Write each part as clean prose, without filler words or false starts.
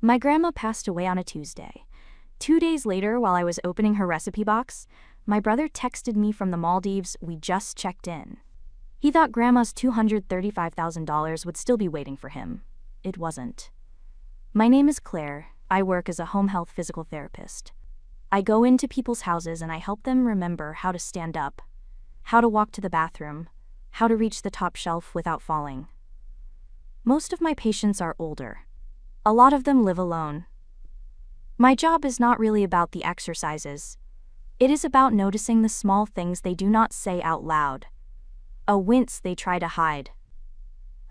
My grandma passed away on a Tuesday. 2 days later, while I was opening her recipe box, my brother texted me from the Maldives. We just checked in. He thought Grandma's $235,000 would still be waiting for him. It wasn't. My name is Claire. I work as a home health physical therapist. I go into people's houses and I help them remember how to stand up, how to walk to the bathroom, how to reach the top shelf without falling. Most of my patients are older. A lot of them live alone. My job is not really about the exercises. It is about noticing the small things they do not say out loud. A wince they try to hide.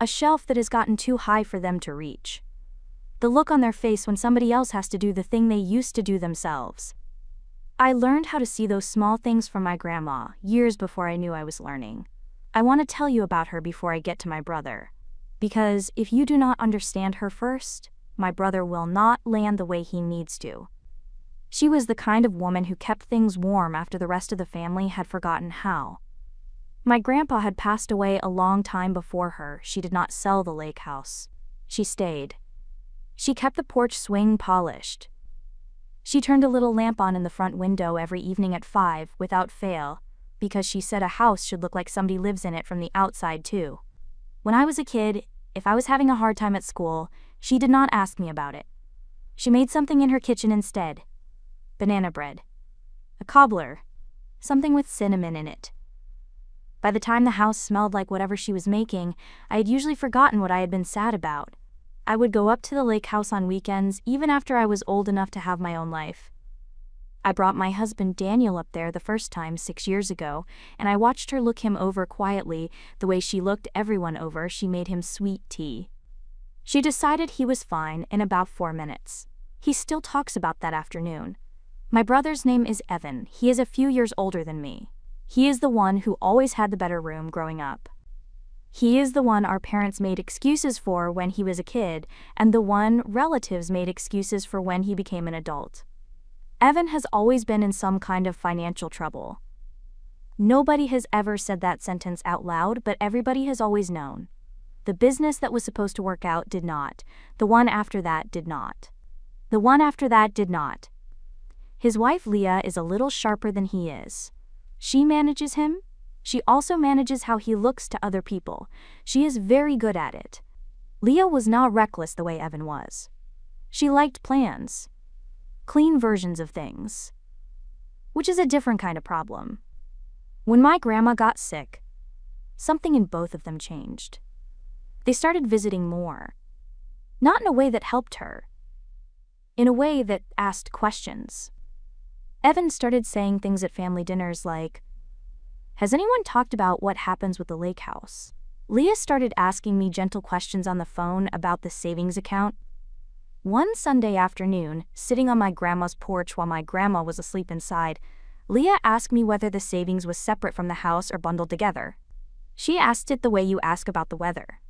A shelf that has gotten too high for them to reach. The look on their face when somebody else has to do the thing they used to do themselves. I learned how to see those small things from my grandma years before I knew I was learning. I want to tell you about her before I get to my brother. Because if you do not understand her first, my brother will not land the way he needs to. She was the kind of woman who kept things warm after the rest of the family had forgotten how. My grandpa had passed away a long time before her. She did not sell the lake house. She stayed. She kept the porch swing polished. She turned a little lamp on in the front window every evening at 5 without fail, because she said a house should look like somebody lives in it from the outside too. When I was a kid, if I was having a hard time at school, she did not ask me about it. She made something in her kitchen instead. Banana bread. A cobbler. Something with cinnamon in it. By the time the house smelled like whatever she was making, I had usually forgotten what I had been sad about. I would go up to the lake house on weekends, even after I was old enough to have my own life. I brought my husband Daniel up there the first time 6 years ago, and I watched her look him over quietly, the way she looked everyone over. She made him sweet tea. She decided he was fine in about 4 minutes. He still talks about that afternoon. My brother's name is Evan. He is a few years older than me. He is the one who always had the better room growing up. He is the one our parents made excuses for when he was a kid, and the one relatives made excuses for when he became an adult. Evan has always been in some kind of financial trouble. Nobody has ever said that sentence out loud, but everybody has always known. The business that was supposed to work out did not. The one after that did not. The one after that did not. His wife Leah is a little sharper than he is. She manages him. She also manages how he looks to other people. She is very good at it. Leah was not reckless the way Evan was. She liked plans. Clean versions of things. Which is a different kind of problem. When my grandma got sick, something in both of them changed. They started visiting more. Not in a way that helped her. In a way that asked questions. Evan started saying things at family dinners like, "Has anyone talked about what happens with the lake house?" Leah started asking me gentle questions on the phone about the savings account. One Sunday afternoon, sitting on my grandma's porch while my grandma was asleep inside, Leah asked me whether the savings was separate from the house or bundled together. She asked it the way you ask about the weather.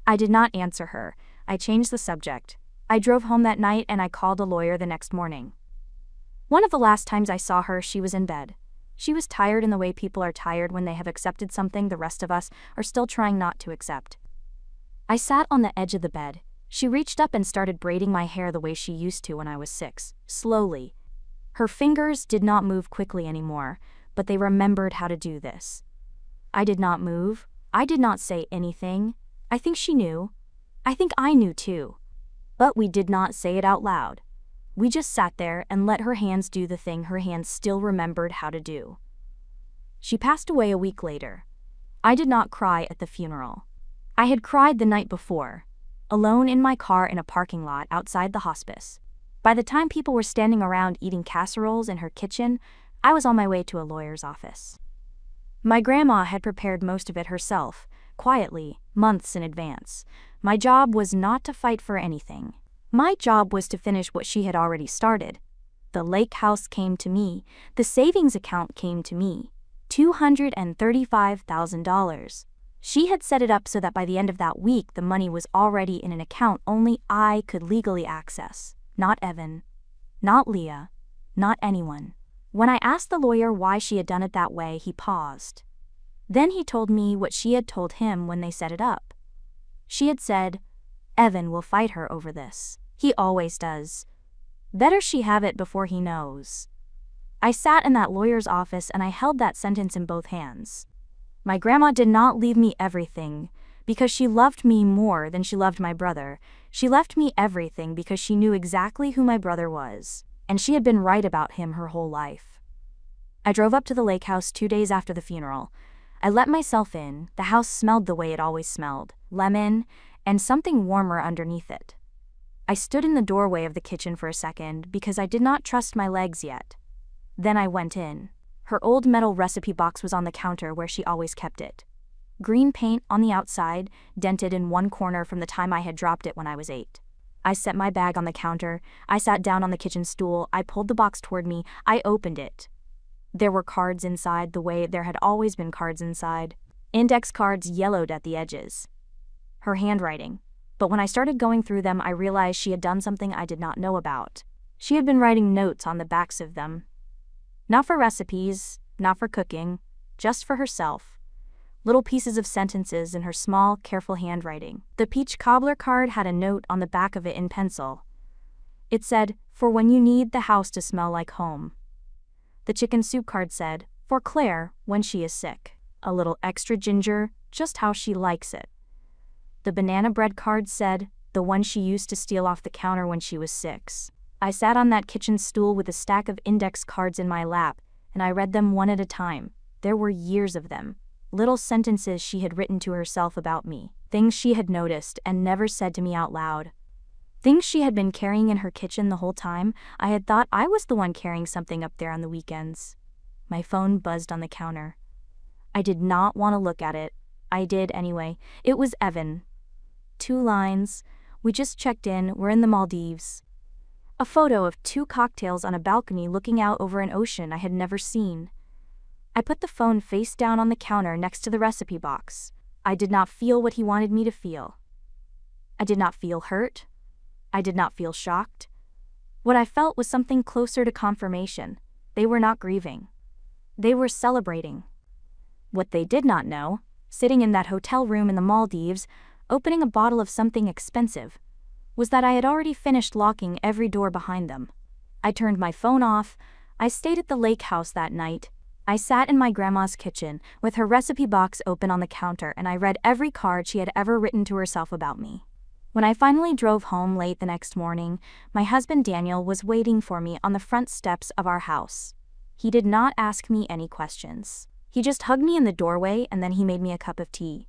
I did not answer her. I changed the subject. I drove home that night and I called a lawyer the next morning. One of the last times I saw her, she was in bed. She was tired in the way people are tired when they have accepted something the rest of us are still trying not to accept. I sat on the edge of the bed. She reached up and started braiding my hair the way she used to when I was 6, slowly. Her fingers did not move quickly anymore, but they remembered how to do this. I did not move. I did not say anything. I think she knew. I think I knew too. But we did not say it out loud. We just sat there and let her hands do the thing her hands still remembered how to do. She passed away a week later. I did not cry at the funeral. I had cried the night before, alone in my car in a parking lot outside the hospice. By the time people were standing around eating casseroles in her kitchen, I was on my way to a lawyer's office. My grandma had prepared most of it herself, quietly, months in advance. My job was not to fight for anything. My job was to finish what she had already started. The lake house came to me. The savings account came to me. $235,000. She had set it up so that by the end of that week the money was already in an account only I could legally access. Not Evan. Not Leah. Not anyone. When I asked the lawyer why she had done it that way, he paused. Then he told me what she had told him when they set it up. She had said, "Evan will fight her over this." He always does. Better she have it before he knows. I sat in that lawyer's office and I held that sentence in both hands. My grandma did not leave me everything because she loved me more than she loved my brother. She left me everything because she knew exactly who my brother was, and she had been right about him her whole life. I drove up to the lake house 2 days after the funeral. I let myself in. The house smelled the way it always smelled, lemon, and something warmer underneath it. I stood in the doorway of the kitchen for a second because I did not trust my legs yet. Then I went in. Her old metal recipe box was on the counter where she always kept it. Green paint on the outside, dented in one corner from the time I had dropped it when I was 8. I set my bag on the counter. I sat down on the kitchen stool. I pulled the box toward me. I opened it. There were cards inside the way there had always been cards inside. Index cards yellowed at the edges. Her handwriting. But when I started going through them, I realized she had done something I did not know about. She had been writing notes on the backs of them. Not for recipes, not for cooking, just for herself. Little pieces of sentences in her small, careful handwriting. The peach cobbler card had a note on the back of it in pencil. It said, "For when you need the house to smell like home." The chicken soup card said, "For Claire, when she is sick. A little extra ginger, just how she likes it." The banana bread card said, "The one she used to steal off the counter when she was 6. I sat on that kitchen stool with a stack of index cards in my lap, and I read them one at a time. There were years of them. Little sentences she had written to herself about me. Things she had noticed and never said to me out loud. Things she had been carrying in her kitchen the whole time. I had thought I was the one carrying something up there on the weekends. My phone buzzed on the counter. I did not want to look at it. I did anyway. It was Evan. 2 lines. "We just checked in. We're in the Maldives." A photo of 2 cocktails on a balcony looking out over an ocean I had never seen. I put the phone face down on the counter next to the recipe box. I did not feel what he wanted me to feel. I did not feel hurt. I did not feel shocked. What I felt was something closer to confirmation. They were not grieving. They were celebrating. What they did not know, sitting in that hotel room in the Maldives, opening a bottle of something expensive, was that I had already finished locking every door behind them. I turned my phone off. I stayed at the lake house that night. I sat in my grandma's kitchen with her recipe box open on the counter, and I read every card she had ever written to herself about me. When I finally drove home late the next morning, my husband Daniel was waiting for me on the front steps of our house. He did not ask me any questions. He just hugged me in the doorway and then he made me a cup of tea.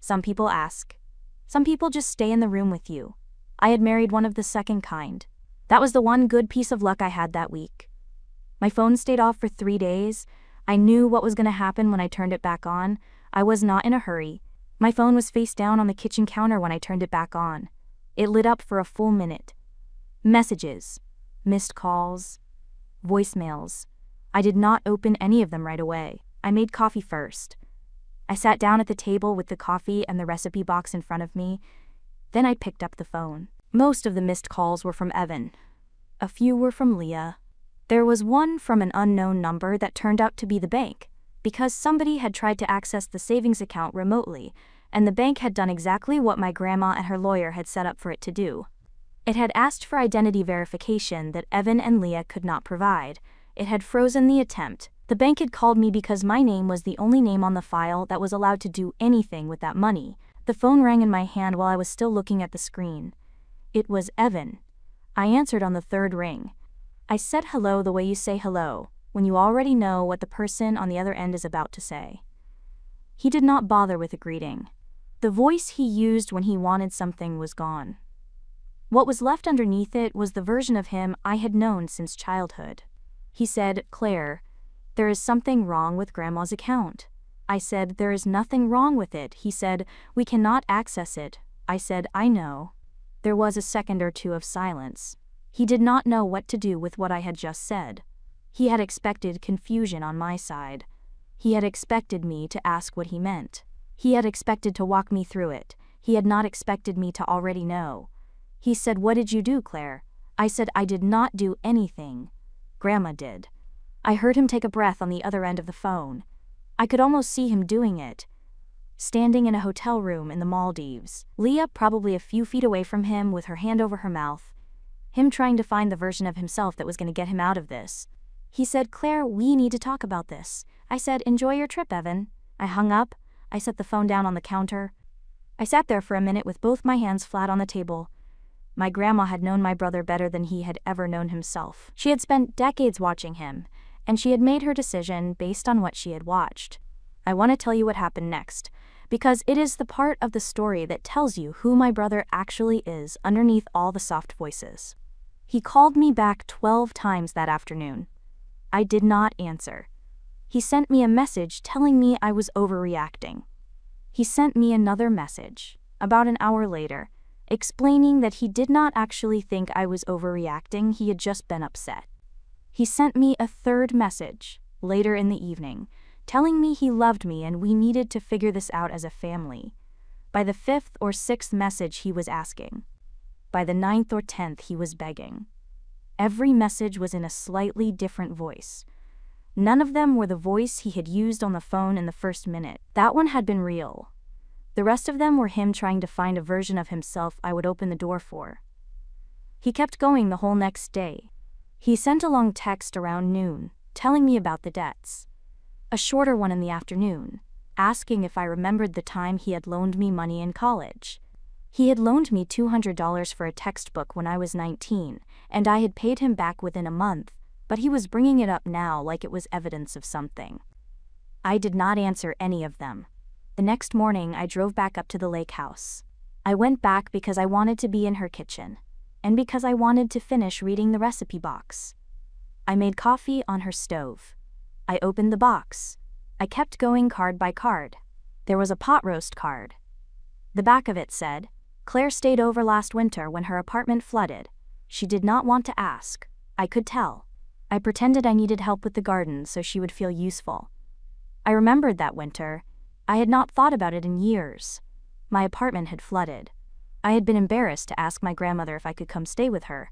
Some people ask. Some people just stay in the room with you. I had married one of the second kind. That was the one good piece of luck I had that week. My phone stayed off for 3 days. I knew what was going to happen when I turned it back on. I was not in a hurry. My phone was face down on the kitchen counter when I turned it back on. It lit up for a full minute. Messages, missed calls, voicemails. I did not open any of them right away. I made coffee first. I sat down at the table with the coffee and the recipe box in front of me. Then I picked up the phone. Most of the missed calls were from Evan. A few were from Leah. There was one from an unknown number that turned out to be the bank, because somebody had tried to access the savings account remotely, and the bank had done exactly what my grandma and her lawyer had set up for it to do. It had asked for identity verification that Evan and Leah could not provide. It had frozen the attempt. The bank had called me because my name was the only name on the file that was allowed to do anything with that money. The phone rang in my hand while I was still looking at the screen. It was Evan. I answered on the 3rd ring. I said hello the way you say hello, when you already know what the person on the other end is about to say. He did not bother with a greeting. The voice he used when he wanted something was gone. What was left underneath it was the version of him I had known since childhood. He said, "Claire, there is something wrong with Grandma's account." I said, "There is nothing wrong with it." He said, "We cannot access it." I said, "I know." There was a second or two of silence. He did not know what to do with what I had just said. He had expected confusion on my side. He had expected me to ask what he meant. He had expected to walk me through it. He had not expected me to already know. He said, "What did you do, Claire?" I said, "I did not do anything. Grandma did." I heard him take a breath on the other end of the phone. I could almost see him doing it. Standing in a hotel room in the Maldives, Leah probably a few feet away from him with her hand over her mouth. Him trying to find the version of himself that was going to get him out of this. He said, "Claire, we need to talk about this." I said, "Enjoy your trip, Evan." I hung up. I set the phone down on the counter. I sat there for a minute with both my hands flat on the table. My grandma had known my brother better than he had ever known himself. She had spent decades watching him, and she had made her decision based on what she had watched. I want to tell you what happened next, because it is the part of the story that tells you who my brother actually is underneath all the soft voices. He called me back 12 times that afternoon. I did not answer. He sent me a message telling me I was overreacting. He sent me another message, about an hour later, explaining that he did not actually think I was overreacting, he had just been upset. He sent me a third message, later in the evening, telling me he loved me and we needed to figure this out as a family. By the 5th or 6th message he was asking. By the 9th or 10th he was begging. Every message was in a slightly different voice. None of them were the voice he had used on the phone in the first minute. That one had been real. The rest of them were him trying to find a version of himself I would open the door for. He kept going the whole next day. He sent a long text around noon, telling me about the debts. A shorter one in the afternoon, asking if I remembered the time he had loaned me money in college. He had loaned me $200 for a textbook when I was 19, and I had paid him back within a month, but he was bringing it up now like it was evidence of something. I did not answer any of them. The next morning I drove back up to the lake house. I went back because I wanted to be in her kitchen, and because I wanted to finish reading the recipe box. I made coffee on her stove. I opened the box. I kept going card by card. There was a pot roast card. The back of it said, "Claire stayed over last winter when her apartment flooded. She did not want to ask. I could tell. I pretended I needed help with the garden so she would feel useful." I remembered that winter. I had not thought about it in years. My apartment had flooded. I had been embarrassed to ask my grandmother if I could come stay with her.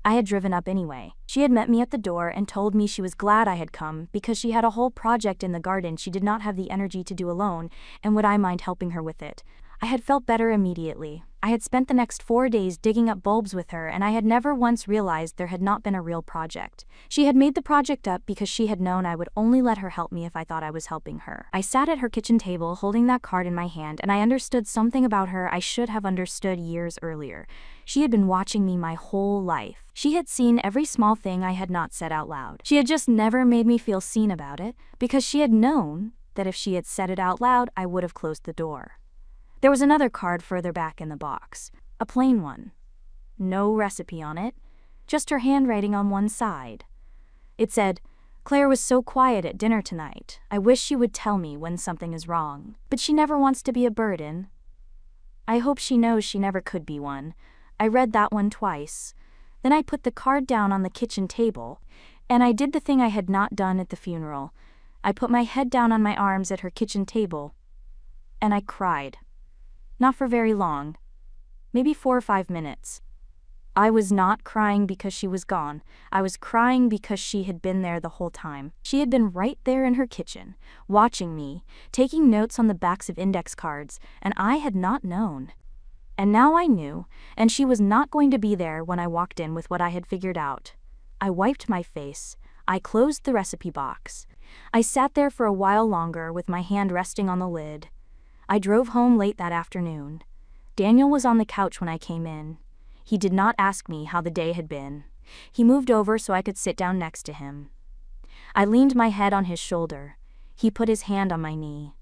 I had driven up anyway. She had met me at the door and told me she was glad I had come because she had a whole project in the garden she did not have the energy to do alone, and would I mind helping her with it. I had felt better immediately. I had spent the next 4 days digging up bulbs with her, and I had never once realized there had not been a real project. She had made the project up because she had known I would only let her help me if I thought I was helping her. I sat at her kitchen table holding that card in my hand, and I understood something about her I should have understood years earlier. She had been watching me my whole life. She had seen every small thing I had not said out loud. She had just never made me feel seen about it, because she had known that if she had said it out loud, I would have closed the door. There was another card further back in the box, a plain one. No recipe on it, just her handwriting on one side. It said, "Claire was so quiet at dinner tonight. I wish she would tell me when something is wrong. But she never wants to be a burden. I hope she knows she never could be one." I read that one twice. Then I put the card down on the kitchen table, and I did the thing I had not done at the funeral. I put my head down on my arms at her kitchen table, and I cried. Not for very long. Maybe 4 or 5 minutes. I was not crying because she was gone. I was crying because she had been there the whole time. She had been right there in her kitchen, watching me, taking notes on the backs of index cards, and I had not known. And now I knew, and she was not going to be there when I walked in with what I had figured out. I wiped my face. I closed the recipe box. I sat there for a while longer with my hand resting on the lid. I drove home late that afternoon. Daniel was on the couch when I came in. He did not ask me how the day had been. He moved over so I could sit down next to him. I leaned my head on his shoulder. He put his hand on my knee.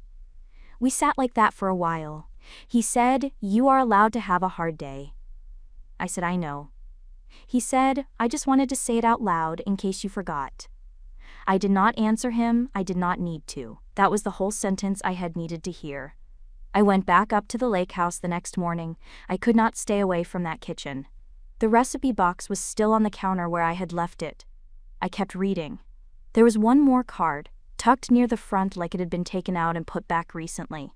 We sat like that for a while. He said, "You are allowed to have a hard day." I said, "I know." He said, "I just wanted to say it out loud in case you forgot." I did not answer him. I did not need to. That was the whole sentence I had needed to hear. I went back up to the lake house the next morning. I could not stay away from that kitchen. The recipe box was still on the counter where I had left it. I kept reading. There was one more card, tucked near the front like it had been taken out and put back recently.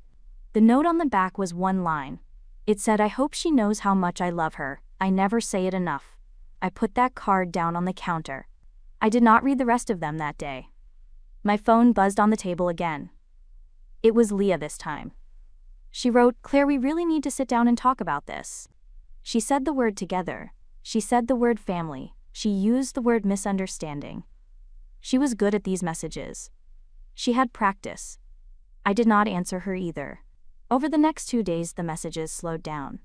The note on the back was one line. It said, "I hope she knows how much I love her. I never say it enough." I put that card down on the counter. I did not read the rest of them that day. My phone buzzed on the table again. It was Leah this time. She wrote, "Claire, we really need to sit down and talk about this." She said the word together. She said the word family. She used the word misunderstanding. She was good at these messages. She had practice. I did not answer her either. Over the next 2 days, the messages slowed down.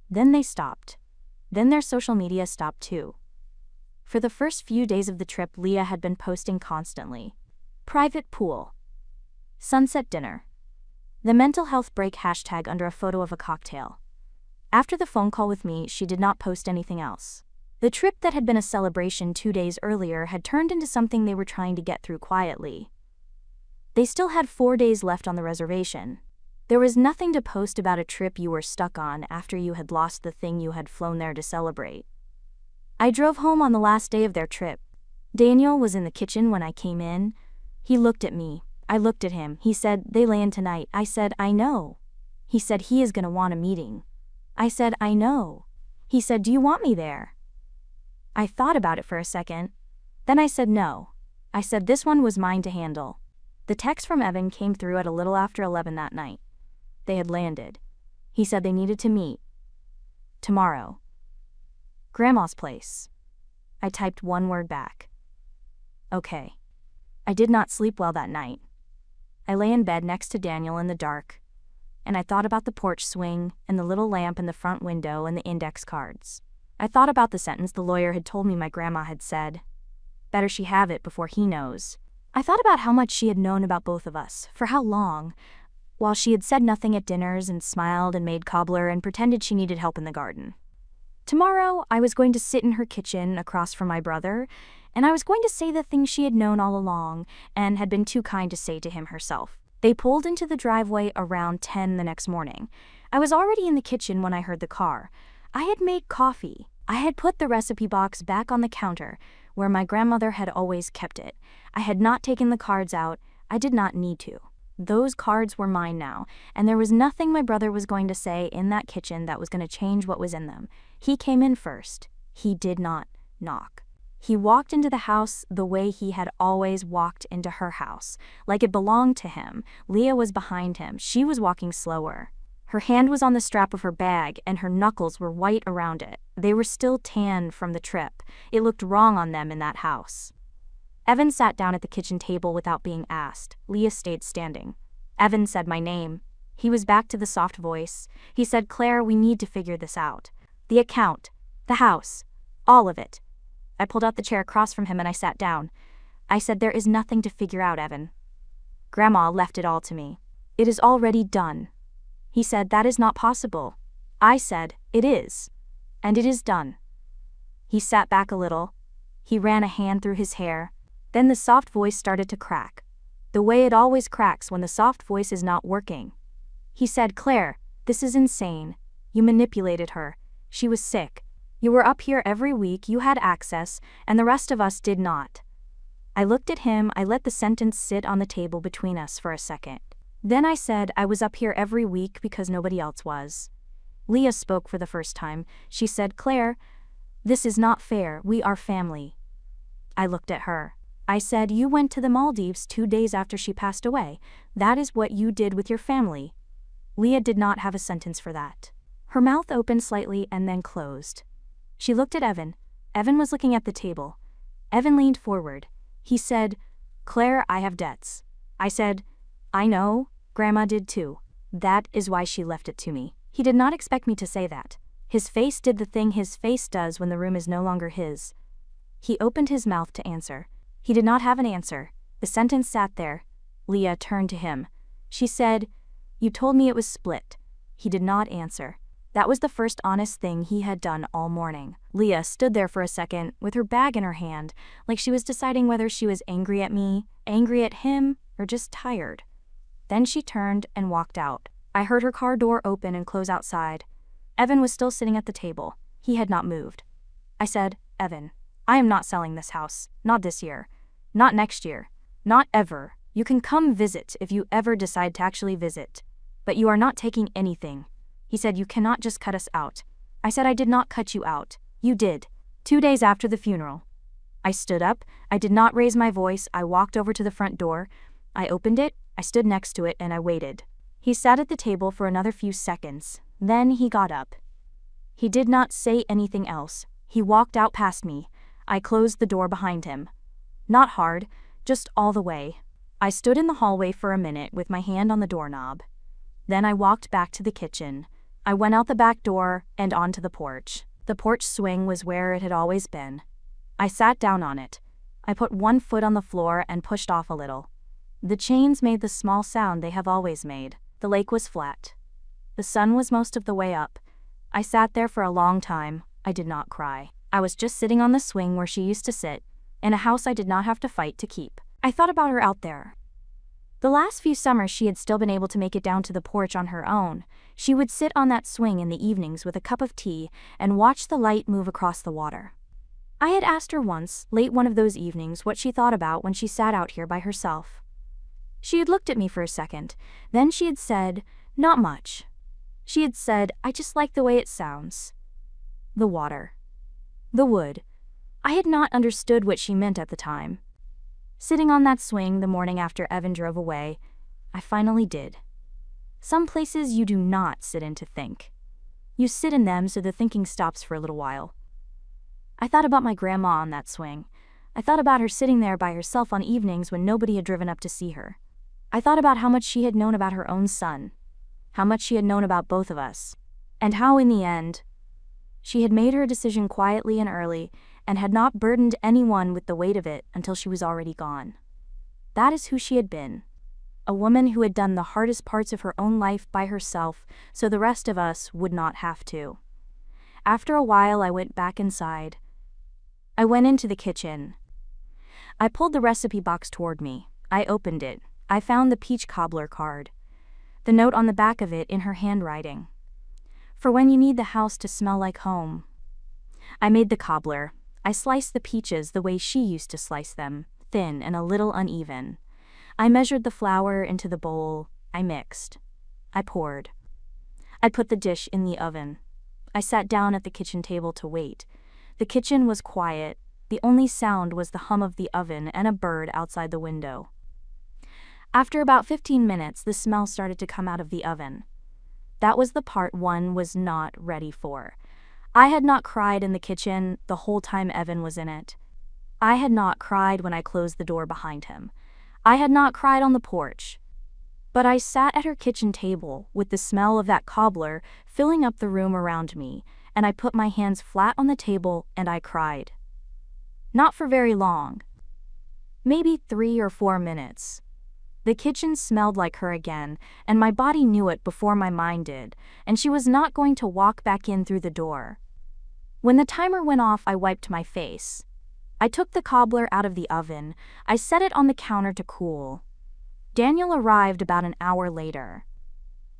Then they stopped. Then their social media stopped too. For the first few days of the trip, Leah had been posting constantly. Private pool. Sunset dinner. The mental health break hashtag under a photo of a cocktail. After the phone call with me, she did not post anything else. The trip that had been a celebration 2 days earlier had turned into something they were trying to get through quietly. They still had 4 days left on the reservation. There was nothing to post about a trip you were stuck on after you had lost the thing you had flown there to celebrate. I drove home on the last day of their trip. Daniel was in the kitchen when I came in. He looked at me. I looked at him. He said, "They land tonight." I said, "I know." He said, "He is gonna want a meeting." I said, "I know." He said, "Do you want me there?" I thought about it for a second. Then I said no. I said this one was mine to handle. The text from Evan came through at a little after 11 that night. They had landed. He said they needed to meet. Tomorrow. Grandma's place. I typed one word back. Okay. I did not sleep well that night. I lay in bed next to Daniel in the dark, and I thought about the porch swing and the little lamp in the front window and the index cards. I thought about the sentence the lawyer had told me my grandma had said. Better she have it before he knows. I thought about how much she had known about both of us, for how long, while she had said nothing at dinners and smiled and made cobbler and pretended she needed help in the garden. Tomorrow, I was going to sit in her kitchen across from my brother, and I was going to say the things she had known all along and had been too kind to say to him herself. They pulled into the driveway around 10 the next morning. I was already in the kitchen when I heard the car. I had made coffee. I had put the recipe box back on the counter, where my grandmother had always kept it. I had not taken the cards out. I did not need to. Those cards were mine now, and there was nothing my brother was going to say in that kitchen that was going to change what was in them. He came in first. He did not knock. He walked into the house the way he had always walked into her house, like it belonged to him. Leah was behind him. She was walking slower. Her hand was on the strap of her bag, and her knuckles were white around it. They were still tan from the trip. It looked wrong on them in that house. Evan sat down at the kitchen table without being asked. Leah stayed standing. Evan said my name. He was back to the soft voice. He said, "Claire, we need to figure this out. The account, the house, all of it." I pulled out the chair across from him and I sat down. I said, "There is nothing to figure out, Evan. Grandma left it all to me. It is already done." He said, "That is not possible." I said, "It is. And it is done." He sat back a little. He ran a hand through his hair. Then the soft voice started to crack. The way it always cracks when the soft voice is not working. He said, "Claire, this is insane. You manipulated her. She was sick. You were up here every week, you had access, and the rest of us did not." I looked at him. I let the sentence sit on the table between us for a second. Then I said, "I was up here every week because nobody else was." Leah spoke for the first time. She said, "Claire, this is not fair. We are family." I looked at her. I said, "You went to the Maldives 2 days after she passed away. That is what you did with your family." Leah did not have a sentence for that. Her mouth opened slightly and then closed. She looked at Evan. Evan was looking at the table. Evan leaned forward. He said, "Claire, I have debts." I said, "I know, Grandma did too. That is why she left it to me." He did not expect me to say that. His face did the thing his face does when the room is no longer his. He opened his mouth to answer. He did not have an answer. The sentence sat there. Leah turned to him. She said, "You told me it was split." He did not answer. That was the first honest thing he had done all morning. Leah stood there for a second with her bag in her hand, like she was deciding whether she was angry at me, angry at him, or just tired. Then she turned and walked out. I heard her car door open and close outside. Evan was still sitting at the table. He had not moved. I said, "Evan, I am not selling this house. Not this year. Not next year. Not ever. You can come visit if you ever decide to actually visit. But you are not taking anything." He said, "You cannot just cut us out." I said, "I did not cut you out. You did." 2 days after the funeral. I stood up. I did not raise my voice. I walked over to the front door. I opened it. I stood next to it and I waited. He sat at the table for another few seconds. Then he got up. He did not say anything else. He walked out past me. I closed the door behind him. Not hard, just all the way. I stood in the hallway for a minute with my hand on the doorknob. Then I walked back to the kitchen. I went out the back door and onto the porch. The porch swing was where it had always been. I sat down on it. I put one foot on the floor and pushed off a little. The chains made the small sound they have always made. The lake was flat. The sun was most of the way up. I sat there for a long time. I did not cry. I was just sitting on the swing where she used to sit, in a house I did not have to fight to keep. I thought about her out there. The last few summers she had still been able to make it down to the porch on her own. She would sit on that swing in the evenings with a cup of tea and watch the light move across the water. I had asked her once, late one of those evenings, what she thought about when she sat out here by herself. She had looked at me for a second, then she had said, "Not much." She had said, "I just like the way it sounds." The water. The wood. I had not understood what she meant at the time. Sitting on that swing the morning after Evan drove away, I finally did. Some places you do not sit in to think. You sit in them so the thinking stops for a little while. I thought about my grandma on that swing. I thought about her sitting there by herself on evenings when nobody had driven up to see her. I thought about how much she had known about her own son, how much she had known about both of us, and how in the end, she had made her decision quietly and early and had not burdened anyone with the weight of it until she was already gone. That is who she had been. A woman who had done the hardest parts of her own life by herself so the rest of us would not have to. After a while I went back inside. I went into the kitchen. I pulled the recipe box toward me. I opened it. I found the peach cobbler card. The note on the back of it in her handwriting. For when you need the house to smell like home. I made the cobbler. I sliced the peaches the way she used to slice them, thin and a little uneven. I measured the flour into the bowl. I mixed. I poured. I put the dish in the oven. I sat down at the kitchen table to wait. The kitchen was quiet. The only sound was the hum of the oven and a bird outside the window. After about 15 minutes, the smell started to come out of the oven. That was the part one was not ready for. I had not cried in the kitchen the whole time Evan was in it. I had not cried when I closed the door behind him. I had not cried on the porch. But I sat at her kitchen table with the smell of that cobbler filling up the room around me, and I put my hands flat on the table and I cried. Not for very long. Maybe 3 or 4 minutes. The kitchen smelled like her again, and my body knew it before my mind did, and she was not going to walk back in through the door. When the timer went off, I wiped my face. I took the cobbler out of the oven. I set it on the counter to cool. Daniel arrived about an hour later.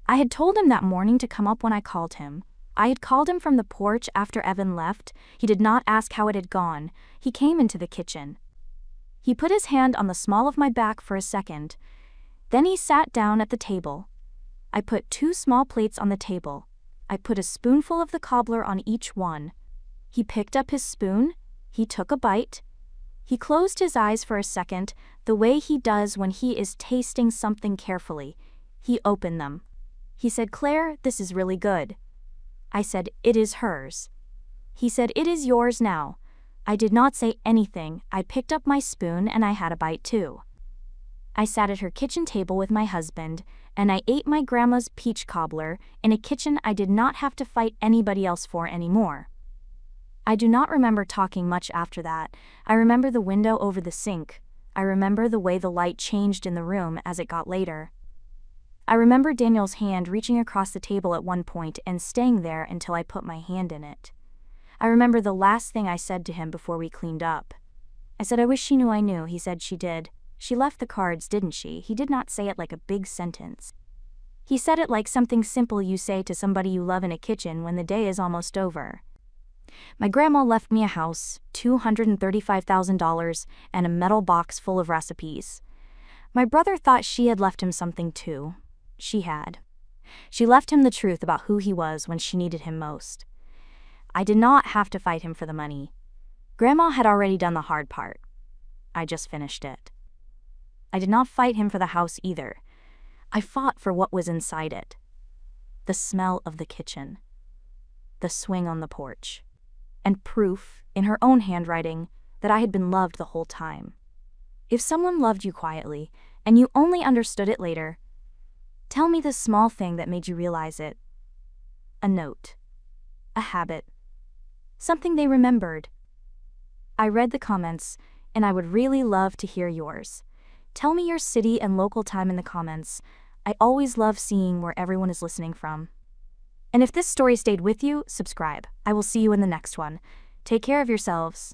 I had told him that morning to come up when I called him. I had called him from the porch after Evan left. He did not ask how it had gone. He came into the kitchen. He put his hand on the small of my back for a second. Then he sat down at the table. I put 2 small plates on the table. I put a spoonful of the cobbler on each one. He picked up his spoon. He took a bite. He closed his eyes for a second, the way he does when he is tasting something carefully. He opened them. He said, "Claire, this is really good." I said, "It is hers." He said, "It is yours now." I did not say anything. I picked up my spoon and I had a bite too. I sat at her kitchen table with my husband, and I ate my grandma's peach cobbler in a kitchen I did not have to fight anybody else for anymore. I do not remember talking much after that. I remember the window over the sink. I remember the way the light changed in the room as it got later. I remember Daniel's hand reaching across the table at one point and staying there until I put my hand in it. I remember the last thing I said to him before we cleaned up. I said, "I wish she knew I knew." He said she did. "She left the cards, didn't she?" He did not say it like a big sentence. He said it like something simple you say to somebody you love in a kitchen when the day is almost over. My grandma left me a house, $235,000, and a metal box full of recipes. My brother thought she had left him something too. She had. She left him the truth about who he was when she needed him most. I did not have to fight him for the money. Grandma had already done the hard part. I just finished it. I did not fight him for the house either. I fought for what was inside it. The smell of the kitchen. The swing on the porch. and proof, in her own handwriting, that I had been loved the whole time. If someone loved you quietly, and you only understood it later, tell me the small thing that made you realize it. A note. A habit. Something they remembered. I read the comments, and I would really love to hear yours. Tell me your city and local time in the comments. I always love seeing where everyone is listening from. And if this story stayed with you, subscribe. I will see you in the next one. Take care of yourselves.